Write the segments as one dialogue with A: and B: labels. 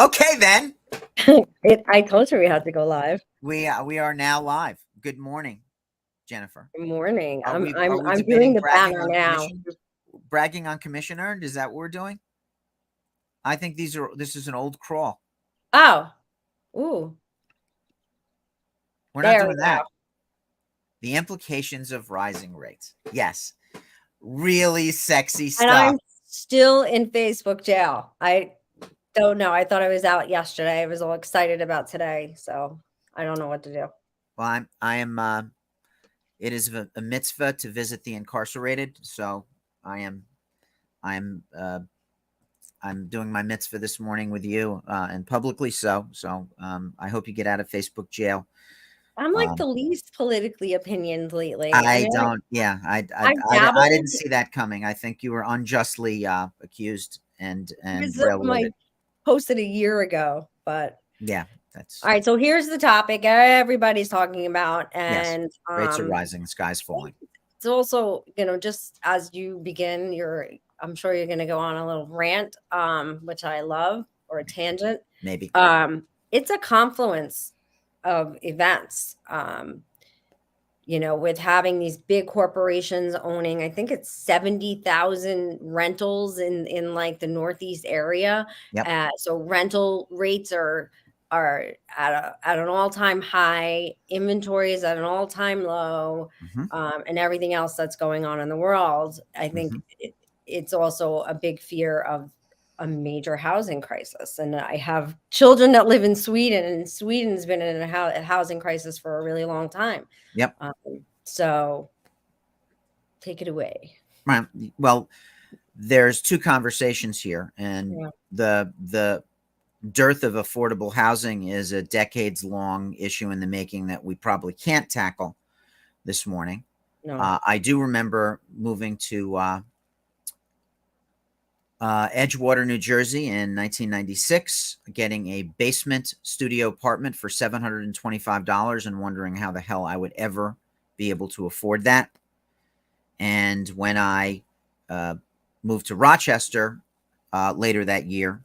A: Okay, then.
B: I told you we had to go live.
A: We are now live. Good morning, Jennifer.
B: Good morning.
A: Are
B: I'm
A: we
B: I'm
A: are we
B: I'm doing
A: debating
B: the
A: bragging
B: banner
A: on
B: now.
A: commission? Bragging on commission earned? Is that what we're doing? I think this is an old crawl.
B: Oh, ooh,
A: We're not
B: there we
A: doing
B: go.
A: that. The implications of rising rates. Yes. Really sexy
B: And
A: stuff.
B: I'm still in Facebook jail. I don't know. I thought I was out yesterday. I was all excited about today, so I don't know what to do.
A: Well, I am it is a mitzvah to visit the incarcerated, so I am I'm I'm doing my mitzvah this morning with you and publicly. So I hope you get out of Facebook jail.
B: I'm like
A: Um,
B: the least politically opinioned lately. I
A: I
B: mean,
A: don't. Yeah,
B: I've
A: I
B: dabbled.
A: didn't see that coming. I think you were unjustly accused and
B: It was
A: railroaded.
B: my posted a year ago, but
A: Yeah,
B: all
A: that's
B: right. So here's the topic everybody's talking about,
A: yes.
B: and
A: Rates are rising. The sky's falling.
B: it's also, just as you begin I'm sure you're going to go on a little rant, which I love, or a tangent.
A: Maybe.
B: It's a confluence of events, with having these big corporations owning, I think it's 70,000 rentals in like the Northeast area.
A: Yep.
B: So rental rates are at an all-time high, inventory is at an all-time low,
A: Hmm.
B: and everything else that's going on in the world. I think it's also a big fear of a major housing crisis. And I have children that live in Sweden, and Sweden's been in a housing crisis for a really long time.
A: Yep.
B: So take it away.
A: Right. Well, there's two conversations here, and
B: Yeah.
A: the dearth of affordable housing is a decades long issue in the making that we probably can't tackle this morning.
B: No.
A: I do remember moving to Edgewater, New Jersey in 1996, getting a basement studio apartment for $725 and wondering how the hell I would ever be able to afford that. And when I moved to Rochester later that year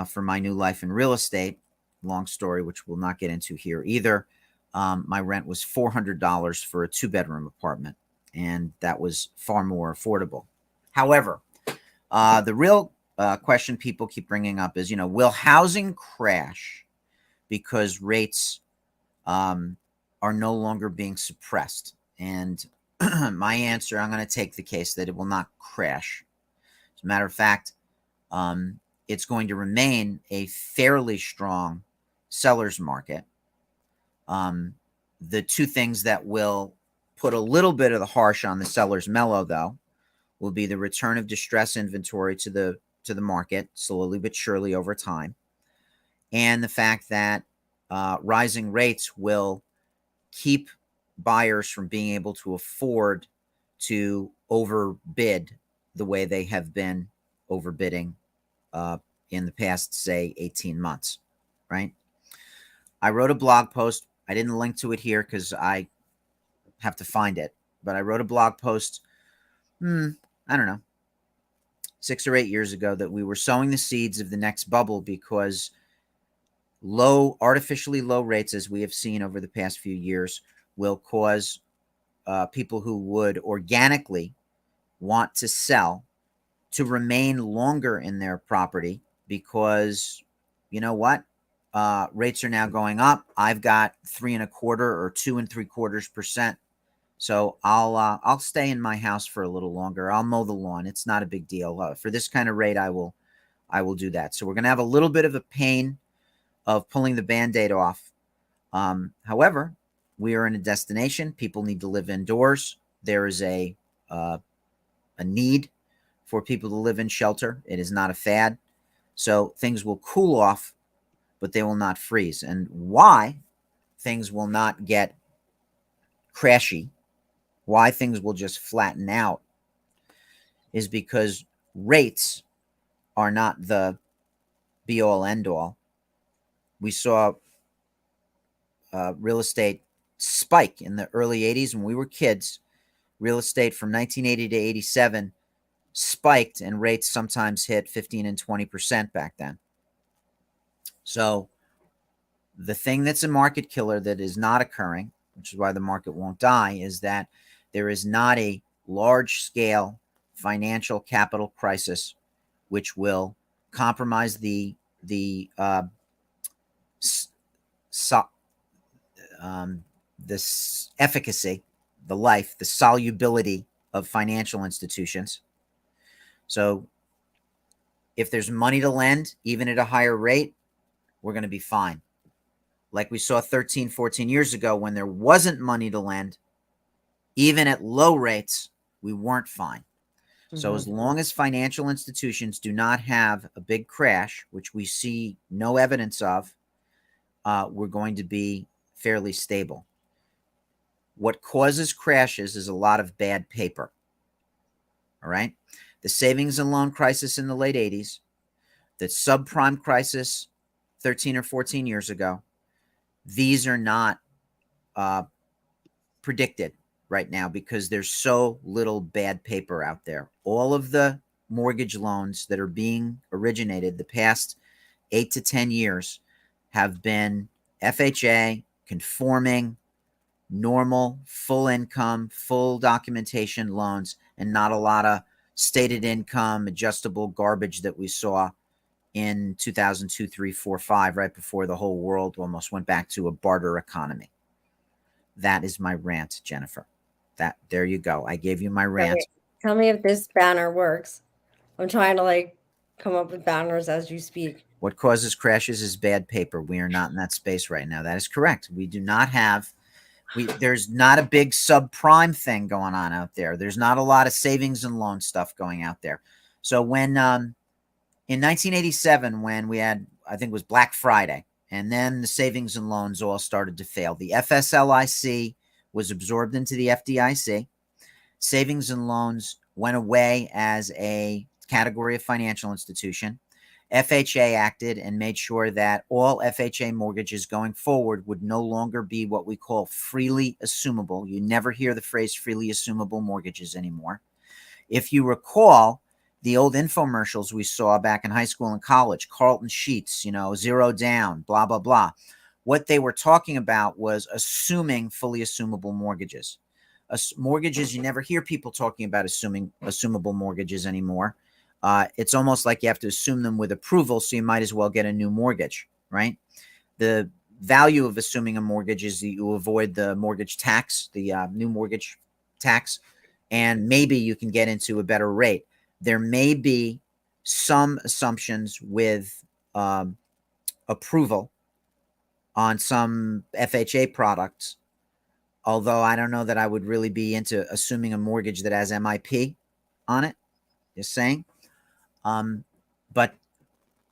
A: for my new life in real estate, long story, which we'll not get into here either, my rent was $400 for a 2-bedroom apartment, and that was far more affordable. However, the real question people keep bringing up is, will housing crash because rates are no longer being suppressed? And my answer, I'm going to take the case that it will not crash. As a matter of fact, it's going to remain a fairly strong seller's market. The two things that will put a little bit of the harsh on the seller's mellow, though, will be the return of distress inventory to the market slowly but surely over time, and the fact that rising rates will keep buyers from being able to afford to overbid the way they have been overbidding in the past, say, 18 months, right? I wrote a blog post. I didn't link to it here because I have to find it, but I wrote a blog post, I don't know, 6 or 8 years ago, that we were sowing the seeds of the next bubble because artificially low rates, as we have seen over the past few years, will cause people who would organically want to sell to remain longer in their property because, you know what? Rates are now going up. I've got 3.25% or 2.75%. So I'll stay in my house for a little longer. I'll mow the lawn. It's not a big deal. For this kind of rate, I will do that. So we're going to have a little bit of a pain of pulling the Band-Aid off. However, we are in a destination. People need to live indoors. There is a need for people to live in shelter. It is not a fad. So things will cool off, but they will not freeze. And why things will not get crashy, why things will just flatten out, is because rates are not the be-all, end-all. We saw real estate spike in the early 80s when we were kids. Real estate from 1980 to 87 spiked, and rates sometimes hit 15 and 20% back then. So the thing that's a market killer that is not occurring, which is why the market won't die, is that there is not a large scale financial capital crisis which will compromise so, the efficacy, the life, the solubility of financial institutions. So if there's money to lend, even at a higher rate, we're going to be fine. Like we saw 13, 14 years ago when there wasn't money to lend, even at low rates, we weren't fine. So as long as financial institutions do not have a big crash, which we see no evidence of, we're going to be fairly stable. What causes crashes is a lot of bad paper. All right. The savings and loan crisis in the late 80s, the subprime crisis 13 or 14 years ago, these are not predicted right now because there's so little bad paper out there. All of the mortgage loans that are being originated the past 8 to 10 years have been FHA, conforming, normal, full income, full documentation loans, and not a lot of stated income, adjustable garbage that we saw in 2002, 3, 4, 5, right before the whole world almost went back to a barter economy. That is my rant, Jennifer. There you go. I gave you my rant.
B: Tell me if this banner works. I'm trying to like come up with banners as you speak.
A: What causes crashes is bad paper. We are not in that space right now. That is correct. We do not have there's not a big subprime thing going on out there. There's not a lot of savings and loan stuff going out there. So when in 1987, when we had, I think it was Black Friday, and then the savings and loans all started to fail. The FSLIC was absorbed into the FDIC. Savings and loans went away as a category of financial institution. FHA acted and made sure that all FHA mortgages going forward would no longer be what we call freely assumable. You never hear the phrase freely assumable mortgages anymore. If you recall the old infomercials we saw back in high school and college, Carlton Sheets, zero down, blah, blah, blah. What they were talking about was assuming fully assumable mortgages. Mortgages, you never hear people talking about assumable mortgages anymore. It's almost like you have to assume them with approval, so you might as well get a new mortgage, right? The value of assuming a mortgage is that you avoid the mortgage tax, the new mortgage tax, and maybe you can get into a better rate. There may be some assumptions with approval on some FHA products, although I don't know that I would really be into assuming a mortgage that has MIP on it, just saying. But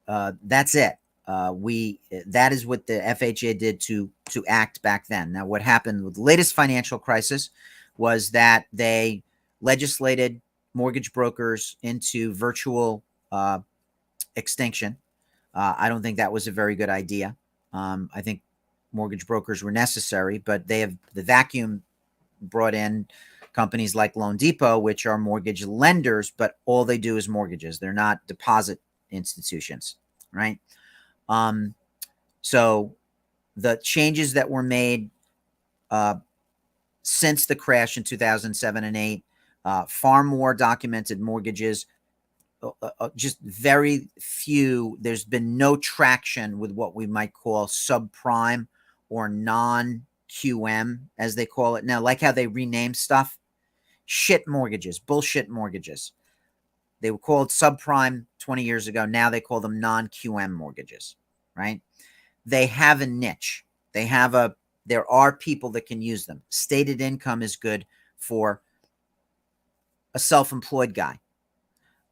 A: that's it. That is what the FHA did to act back then. Now, what happened with the latest financial crisis was that they legislated mortgage brokers into virtual extinction. I don't think that was a very good idea. I think mortgage brokers were necessary, but the vacuum brought in companies like Loan Depot, which are mortgage lenders, but all they do is mortgages. They're not deposit institutions, right? So the changes that were made since the crash in 2007 and 8, far more documented mortgages, just very few. There's been no traction with what we might call subprime or non-QM, as they call it now. Like how they rename stuff, shit mortgages, bullshit mortgages. They were called subprime 20 years ago. Now they call them non-QM mortgages, right? They have a niche. There are people that can use them. Stated income is good for a self-employed guy,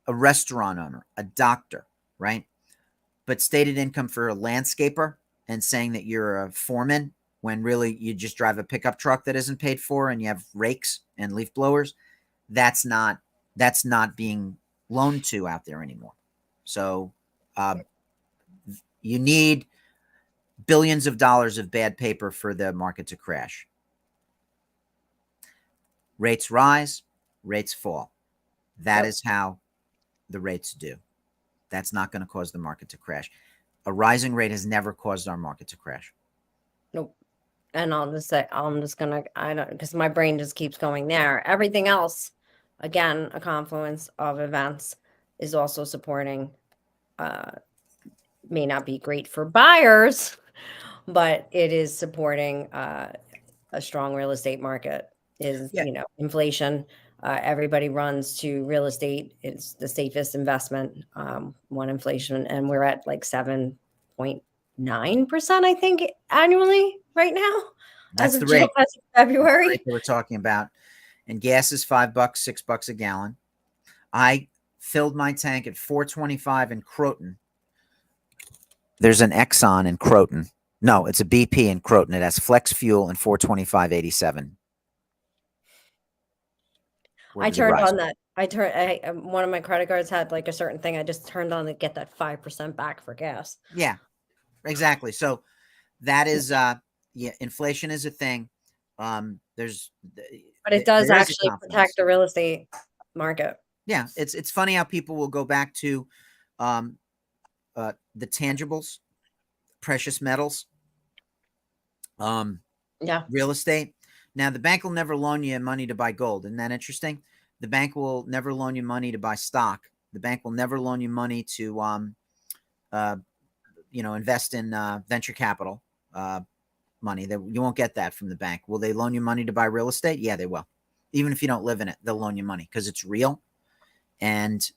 A: a restaurant owner, a doctor, right? But stated income for a landscaper and saying that you're a foreman when really you just drive a pickup truck that isn't paid for and you have rakes and leaf blowers, that's not being loaned to out there anymore. So you need billions of dollars of bad paper for the market to crash. Rates rise, rates fall. That is how the rates do. That's not going to cause the market to crash. A rising rate has never caused our market to crash.
B: Nope. And I'll just say, I'm just gonna, I don't, because my brain just keeps going there. Everything else, again, a confluence of events is also supporting, may not be great for buyers, but it is supporting a strong real estate market. Is,
A: Yeah,
B: inflation. Everybody runs to real estate. It's the safest investment. One, inflation, and we're at like 7.9%, I think, annually right now, as
A: that's
B: of
A: the rate.
B: As of
A: That's the
B: February.
A: rate that we're talking about. And gas is $5, $6 a gallon. I filled my tank at 425 in Croton. There's an Exxon in Croton. No, it's a BP in Croton. It has flex fuel and 425.87. Where
B: I
A: did it
B: turned
A: rise?
B: on that. One of my credit cards had like a certain thing. I just turned on to get that 5% back for gas.
A: Yeah, exactly. So that is yeah, inflation is a thing. There's
B: But it does
A: there is a
B: actually protect
A: confluence.
B: the real estate market.
A: Yeah, it's funny how people will go back to um, the tangibles, precious metals, um,
B: Yeah.
A: real estate. Now, the bank will never loan you money to buy gold. Isn't that interesting? The bank will never loan you money to buy stock. The bank will never loan you money to, uh, invest in venture capital money. You won't get that from the bank. Will they loan you money to buy real estate? Yeah, they will. Even if you don't live in it, they'll loan you money because it's real, and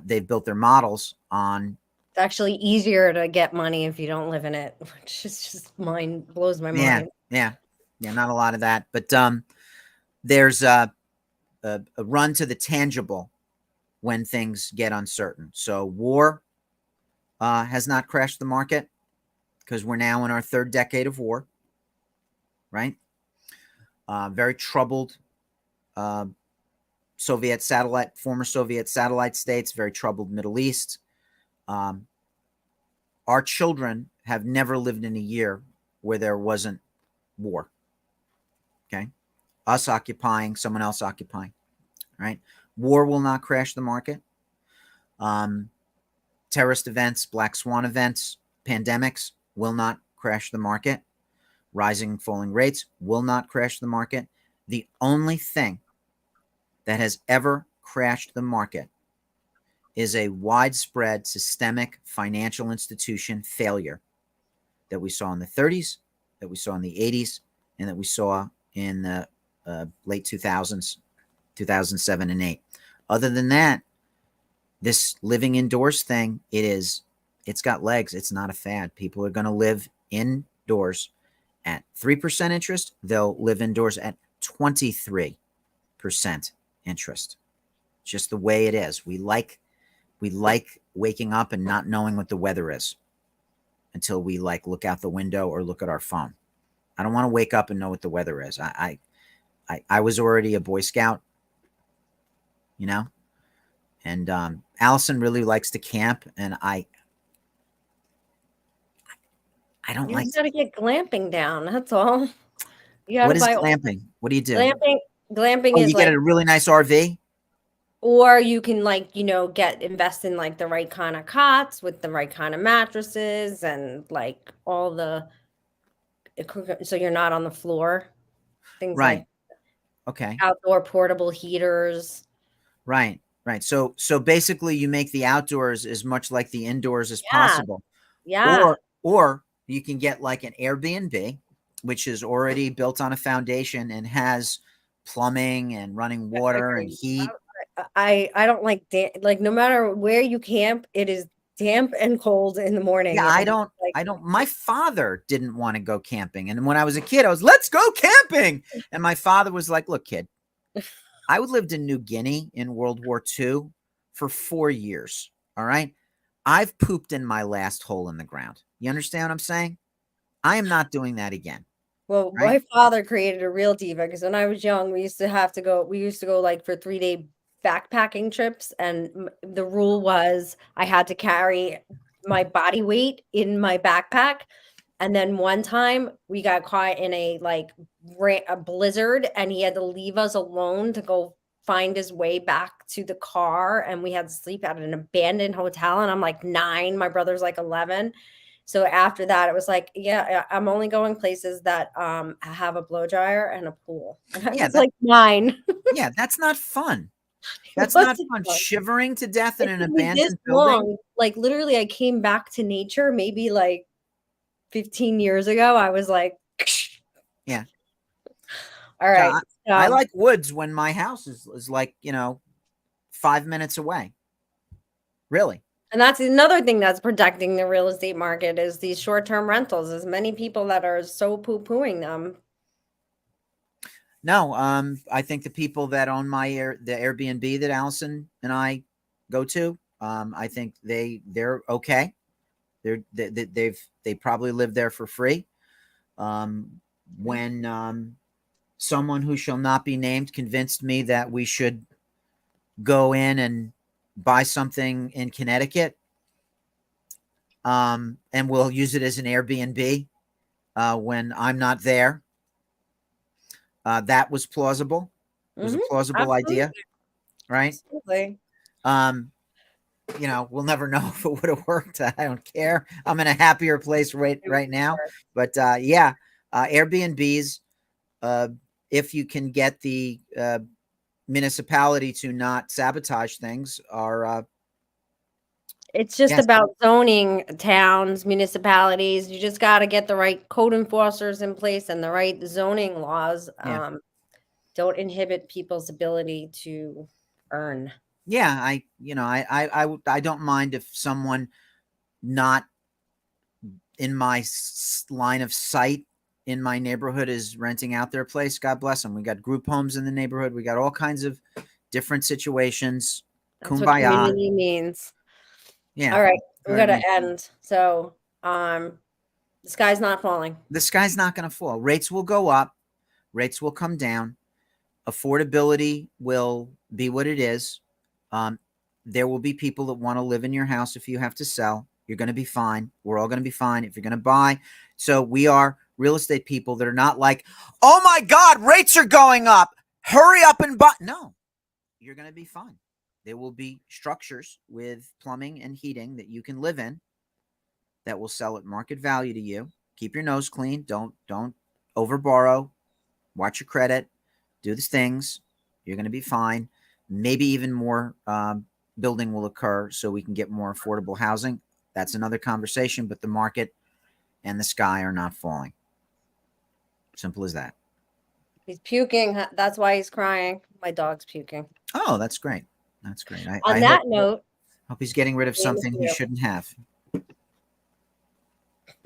A: they've built their models on.
B: It's actually easier to get money if you don't live in it, which is just blows my
A: Yeah,
B: mind.
A: yeah, yeah. Not a lot of that, but there's a run to the tangible when things get uncertain. So war has not crashed the market because we're now in our third decade of war, right? Very troubled uh, former Soviet satellite states, very troubled Middle East. Um, our children have never lived in a year where there wasn't war. Okay. Us occupying, someone else occupying, right? War will not crash the market. Um, Terrorist events, black swan events, pandemics will not crash the market. Rising and falling rates will not crash the market. The only thing that has ever crashed the market is a widespread systemic financial institution failure that we saw in the 30s, that we saw in the 80s, and that we saw in the late 2000s, 2007 and 8. Other than that, this living indoors thing, it's got legs. It's not a fad. People are going to live indoors at 3% interest. They'll live indoors at 23% interest. Just the way it is. We like waking up and not knowing what the weather is until we look out the window or look at our phone. I don't want to wake up and know what the weather is. I was already a Boy Scout, you know, and Allison really likes to camp, and I don't
B: You
A: like.
B: just got to get glamping down. That's all. You got to
A: What is
B: buy
A: glamping? What do you do?
B: glamping. Glamping
A: Oh,
B: is
A: you get
B: like,
A: a really nice RV.
B: or you can invest in like the right kind of cots with the right kind of mattresses and like all the so you're not on the floor. Things like
A: Right. Okay.
B: outdoor portable heaters.
A: Right. Right. So basically, you make the outdoors as much like the indoors as
B: Yeah.
A: possible,
B: Yeah.
A: or you can get like an Airbnb, which is already built on a foundation and has plumbing and running water and
B: Agreed.
A: heat.
B: I don't like like no matter where you camp, it is damp and cold in the
A: Yeah,
B: morning.
A: I
B: And
A: don't.
B: like
A: I don't. My father didn't want to go camping, and when I was a kid, I was let's go camping, and my father was like, "Look, kid, I lived in New Guinea in World War II for 4 years. All right, I've pooped in my last hole in the ground. You understand what I'm saying? I am not doing that again.
B: well,
A: Right?
B: my father created a real diva because when I was young, we used to go like for 3-day backpacking trips, and the rule was I had to carry my body weight in my backpack. And then one time we got caught in a blizzard, and he had to leave us alone to go find his way back to the car, and we had to sleep at an abandoned hotel. And I'm like 9, my brother's like 11, So after that, it was like, yeah, I'm only going places that have a blow dryer and a pool. And I
A: Yeah,
B: was like, 9.
A: yeah, that's not fun.
B: It
A: That's not
B: wasn't
A: fun.
B: fun.
A: Shivering to death in
B: It
A: an
B: took me this
A: abandoned building.
B: long. Like literally, I came back to nature maybe like 15 years ago. I was like,
A: Yeah.
B: all
A: So
B: right.
A: I
B: So,
A: like woods when my house is like, 5 minutes away. Really.
B: and that's another thing that's protecting the real estate market is these short-term rentals. As many people that are so poo-pooing them.
A: No, I think the people that own the Airbnb that Allison and I go to, I think they're okay. They probably live there for free. When someone who shall not be named convinced me that we should go in and buy something in Connecticut, and we'll use it as an Airbnb when I'm not there. That was plausible. It was a plausible idea,
B: Absolutely.
A: right?
B: Absolutely.
A: Um, we'll never know if it would have worked. I don't care. I'm in a happier place right now. But yeah, Airbnbs, uh, if you can get the municipality to not sabotage things, are
B: It's just
A: yes,
B: about zoning towns, municipalities. You just got to get the right code enforcers in place and the right zoning laws.
A: yeah,
B: Don't inhibit people's ability to earn.
A: yeah. I don't mind if someone not in my line of sight in my neighborhood is renting out their place. God bless them. We got group homes in the neighborhood. We got all kinds of different situations.
B: That's what
A: Kumbaya.
B: community means.
A: Yeah.
B: All right,
A: You
B: we
A: know what I
B: got to
A: mean?
B: end. So, the sky's not falling.
A: The sky's not going to fall. Rates will go up. Rates will come down. Affordability will be what it is. There will be people that want to live in your house if you have to sell. You're going to be fine. We're all going to be fine if you're going to buy. So we are real estate people that are not like, oh my God, rates are going up. Hurry up and buy. No, you're going to be fine. There will be structures with plumbing and heating that you can live in that will sell at market value to you. Keep your nose clean. Don't over borrow. Watch your credit. Do the things. You're going to be fine. Maybe even more building will occur so we can get more affordable housing. That's another conversation, but the market and the sky are not falling. Simple as that.
B: He's puking. That's why he's crying. My dog's puking.
A: Oh, that's great. That's great.
B: On
A: I
B: that
A: hope
B: note,
A: he's getting rid of
B: same as
A: something he
B: you.
A: shouldn't have.